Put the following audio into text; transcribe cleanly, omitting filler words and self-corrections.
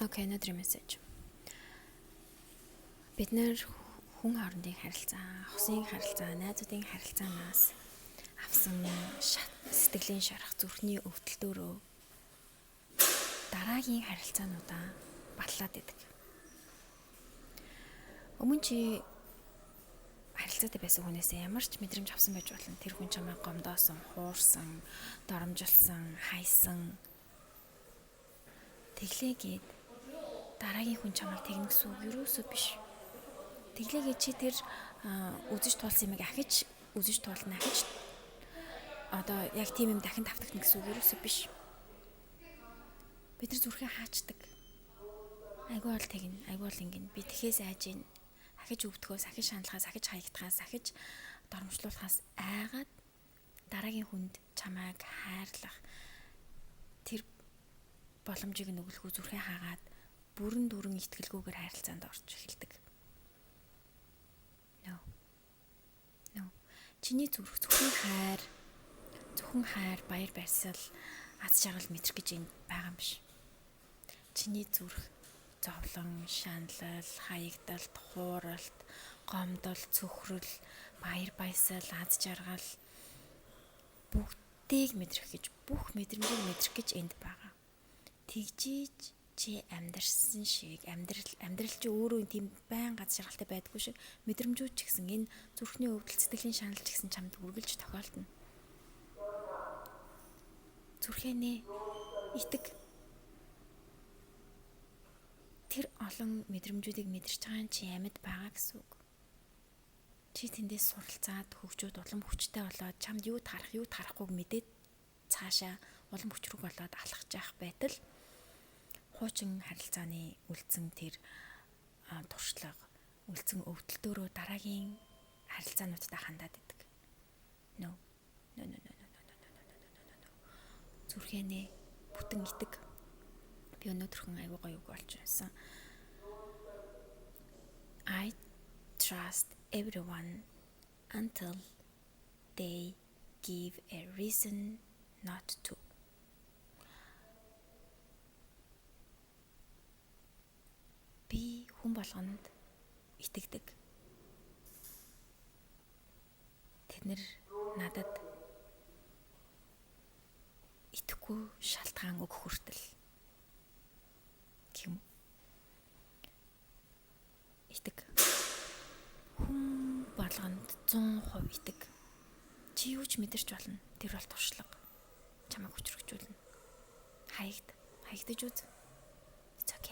Okay, another message. Бид нэр хүн хоорондын харилцаа, хосын харилцаа, найзуудын харилцаанаас авсан сэтгэлийн шарах зүрхний өвдөлтөөрөө дараагийн харилцаануудаа батлаад идэг. Өмнө чи харилцаатай байсан хүнээсээ ямар ч мэдрэмж авсан байж болно. Тэр хүн чамайг гомдоосон, хуурсан, доромжилсан, хайсан. Тэглээгээд дараагийн хүн чамайг тэгнэ гэсэн үг юусоо биш. Тэглээгээд чи тэр үзэж туулсан юмыг ахиж үзэж туулна ахиж одоо яг тийм юм дахин тавтагна гэсэн үг юусоо биш. Бид нар зүрхээ хаачдаг. Айгүй бол тэгнэ, айгүй бол ингэнэ. Би тэхээс айж ийн. Ахиж өвдөхөөс, ахиж шаналхаас, ахиж хаягдахаас, ахиж доромжлуулахаас айгаад дараагийн хүнд чамайг хайрлах тэр боломжийг нөгөлгүй зүрхээ хаагаад бүрэн дүрэн итгэлгүйгээр харилцаанд орж эхэлдэг. No. Чиний зүрх зөвхөн хайр, баяр баясгал, аз жаргал мэдрэх гэж энд байгаа юм биш. Чиний зүрх зовлон, шаналл, хаягдалт, хууралт, гомдол, цөхрөл, баяр баясгал, аз жаргал бүгдийг мэдрэх гэж, бүх мэдрэмжийг мэдрэх гэж энд байгаа. Тэгжиж чи амьдрсан шиг амьдрал чи өөрөө тийм байн аз жаргалтай байдаггүй шиг мэдрэмжүүд ч гэсэн энэ зүрхний өвдөл сэтгэлийн шаналл ч гэсэн чамд үргэлж тохиолдно. Зүрхэнээ итэг тэр олон мэдрэмжүүдийг мэдэрч байгаа чи амьд байгаа гэсэн үг. Чи тэндээс суралцаад хөгжөөд улам хүчтэй болоод чамд юу тарахгүйг мэдээд цаашаа улам хүч рүү болоод алхаж явах байтал хуучин харилцааны үлдсэн тэр туршлага, үлдсэн өвдөлтөөрөө дараагийн харилцаануудтай хандаад идэг. No. Зүрхэнээ бүтэн итэг. Би өнөөдрхөн аягүй гоё үг болж байсан. I trust everyone until they give a reason not to. Би хүн болгонд итгэдэг. Тэд нэр надад итгэхгүй шалтгаан өгөх хүртэл гэх юм. Итэг. Хүн болгонд 100% итэг. Чи юу ч мэдэрч болно. Тэр бол туршлага. Чамайг хүчрхжүүлнэ. Хаягдаж үз.